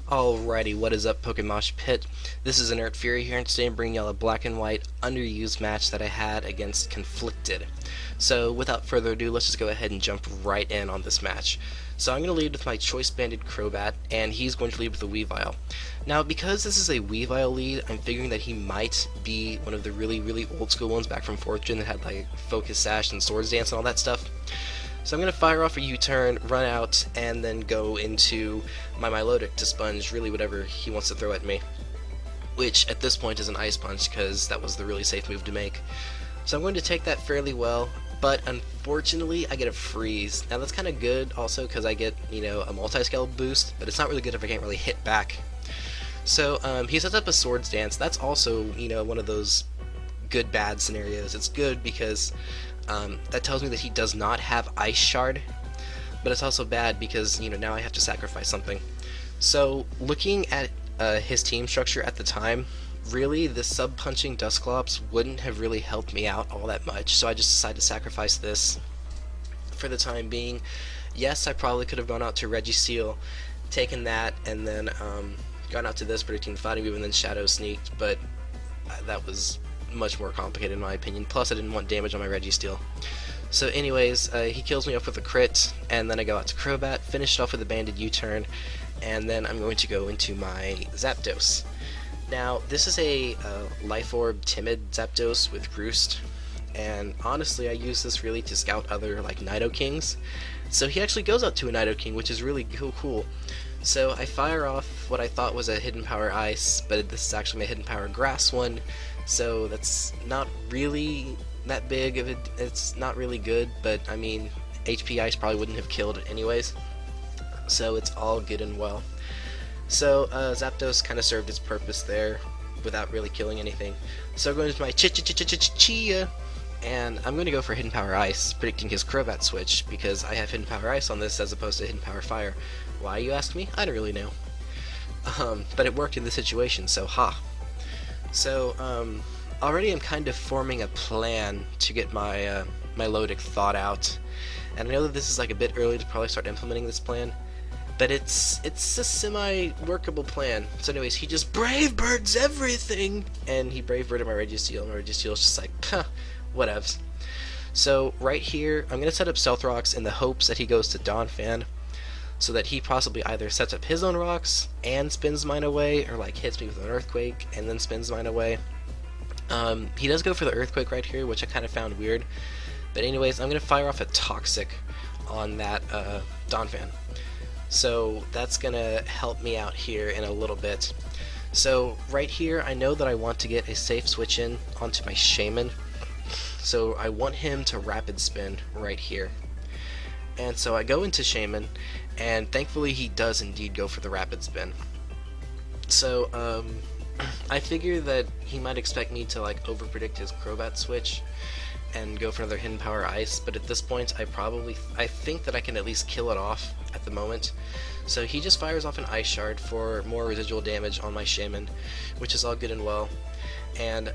Alrighty, what is up, PokeMoshPit? This is InertFury here, and today I'm bringing y'all a black and white underused match that I had against KoNFLiiCTeD. So, without further ado, let's just go ahead and jump right in on this match. So I'm going to lead with my choice banded Crobat, and he's going to lead with a Weavile. Now, because this is a Weavile lead, I'm figuring that he might be one of the really old school ones back from 4th Gen that had like Focus Sash and Swords Dance and all that stuff. So I'm going to fire off a U-turn, run out, and then go into my Milotic to sponge really whatever he wants to throw at me. Which, at this point, is an Ice Punch, because that was the really safe move to make. So I'm going to take that fairly well, but unfortunately I get a Freeze. Now that's kind of good also, because I get, a multi-scale boost, but it's not really good if I can't really hit back. So he sets up a Swords Dance. That's also, one of those good-bad scenarios. It's good because that tells me that he does not have Ice Shard, but it's also bad because, now I have to sacrifice something. So, looking at his team structure at the time, really, the sub-punching Dusclops wouldn't have really helped me out all that much, so I just decided to sacrifice this for the time being. Yes, I probably could have gone out to Registeel, taken that, and then gone out to this, predicting the fighting move, and then Shadow Sneaked, but that was much more complicated in my opinion. Plus, I didn't want damage on my Registeel. So anyways, he kills me up with a crit, and then I go out to Crobat, finish it off with a banded U-turn, and then I'm going to go into my Zapdos. Now, this is a Life Orb Timid Zapdos with Roost, and honestly I use this really to scout other like Nidokings. So he actually goes out to a Nidoking, which is really cool. So I fire off what I thought was a Hidden Power Ice, but this is actually my Hidden Power Grass one, so that's not really that big of it. It's not really good, but I mean, HP Ice probably wouldn't have killed it anyways, so it's all good and well. So Zapdos kind of served its purpose there without really killing anything. So I'm going to my Chia, and I'm going to go for Hidden Power Ice, predicting his Crobat switch, because I have Hidden Power Ice on this as opposed to Hidden Power Fire. Why, you ask me? I don't really know. But it worked in this situation, so ha. So, already I'm kind of forming a plan to get my Milotic thought out, and I know that this is like a bit early to probably start implementing this plan, but it's a semi-workable plan. So anyways, he just Brave Birds everything, and he Brave Birded my Registeel, and my Registeel's just like, whatevs. So right here, I'm going to set up Stealth Rocks in the hopes that he goes to Donphan, so that he possibly either sets up his own rocks and spins mine away, or like hits me with an Earthquake and then spins mine away. He does go for the Earthquake right here, which I kind of found weird. But anyways, I'm going to fire off a Toxic on that Donphan. So that's going to help me out here in a little bit. So right here, I know that I want to get a safe switch in onto my Shaman. So I want him to Rapid Spin right here. And so I go into Shaman, and thankfully he does indeed go for the Rapid Spin. So I figure that he might expect me to like overpredict his Crobat switch and go for another Hidden Power Ice, but at this point I think that I can at least kill it off at the moment. So he just fires off an Ice Shard for more residual damage on my Shaman, which is all good and well. And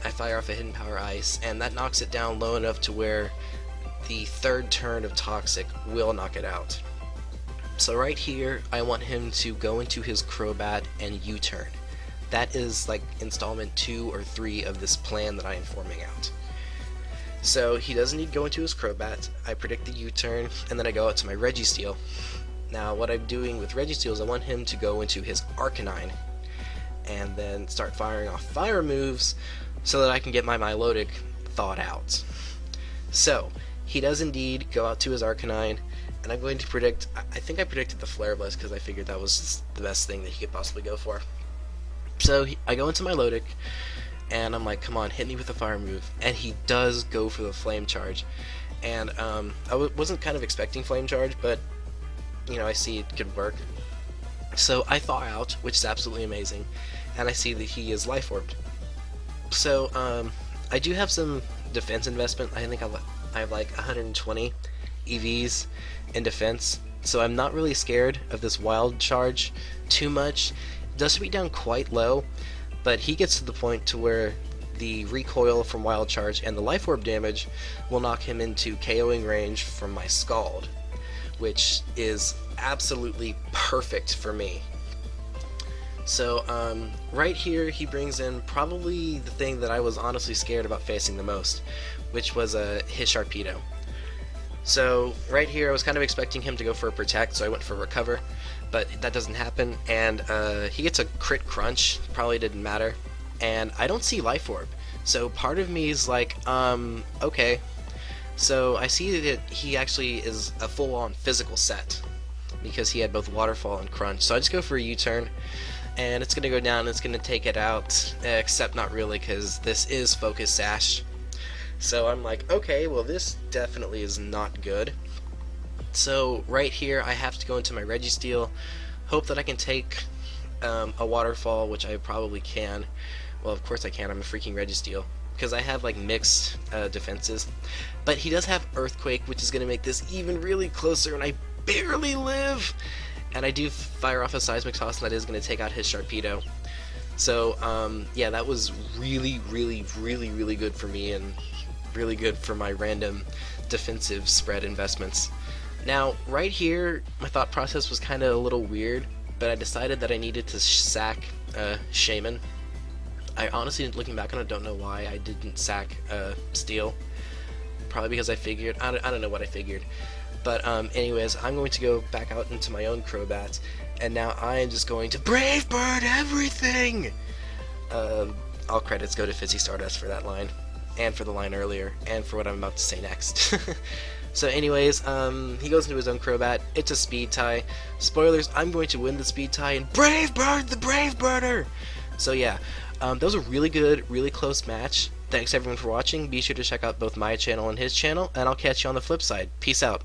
I fire off a Hidden Power Ice, and that knocks it down low enough to where the third turn of Toxic will knock it out. So right here, I want him to go into his Crobat and U-turn. That is like installment 2 or 3 of this plan that I am forming out. So he doesn't need to go into his Crobat, I predict the U-turn, and then I go out to my Registeel. Now what I'm doing with Registeel is I want him to go into his Arcanine, and then start firing off fire moves so that I can get my Milotic thawed out. So he does indeed go out to his Arcanine, and I'm going to predict, I think I predicted the Flare Blast because I figured that was the best thing that he could possibly go for. So I go into my Milotic, and I'm like, come on, hit me with a fire move, and he does go for the Flame Charge. And I wasn't kind of expecting Flame Charge, but I see it could work. So I thaw out, which is absolutely amazing, and I see that he is Life Orbed. So I do have some defense investment. I think I have like 120 EVs in defense, so I'm not really scared of this Wild Charge too much. It does beat down quite low, but he gets to the point to where the recoil from Wild Charge and the Life Orb damage will knock him into KOing range from my Scald, which is absolutely perfect for me. So right here he brings in probably the thing that I was honestly scared about facing the most, which was his Sharpedo. So right here I was kind of expecting him to go for a Protect, so I went for Recover, but that doesn't happen, and he gets a Crit Crunch, probably didn't matter, and I don't see Life Orb. So part of me is like, okay. So I see that he actually is a full-on physical set, because he had both Waterfall and Crunch. So I just go for a U-turn, and it's going to go down and it's going to take it out, except not really, because this is Focus Sash. So I'm like, okay, well this definitely is not good. So right here I have to go into my Registeel, hope that I can take a Waterfall, which I probably can. Well, of course I can, I'm a freaking Registeel, because I have like mixed defenses. But he does have Earthquake, which is going to make this even really closer, and I barely live! And I do fire off a Seismic Toss, and that is going to take out his Sharpedo. So, yeah, that was really, really, really, really good for me, and really good for my random defensive spread investments. Now, right here, my thought process was kind of a little weird, but I decided that I needed to sack Shaman. I honestly, looking back on it, don't know why I didn't sack Steel. Probably because I figured, I don't know what I figured. But anyways, I'm going to go back out into my own Crobat, and now I am just going to Brave Bird everything! All credits go to Fizzy Stardust for that line, and for the line earlier, and for what I'm about to say next. So anyways, he goes into his own Crobat, it's a speed tie. Spoilers, I'm going to win the speed tie, and Brave Bird the Brave Birder! So yeah, that was a really good, really close match. Thanks everyone for watching. Be sure to check out both my channel and his channel, and I'll catch you on the flip side. Peace out.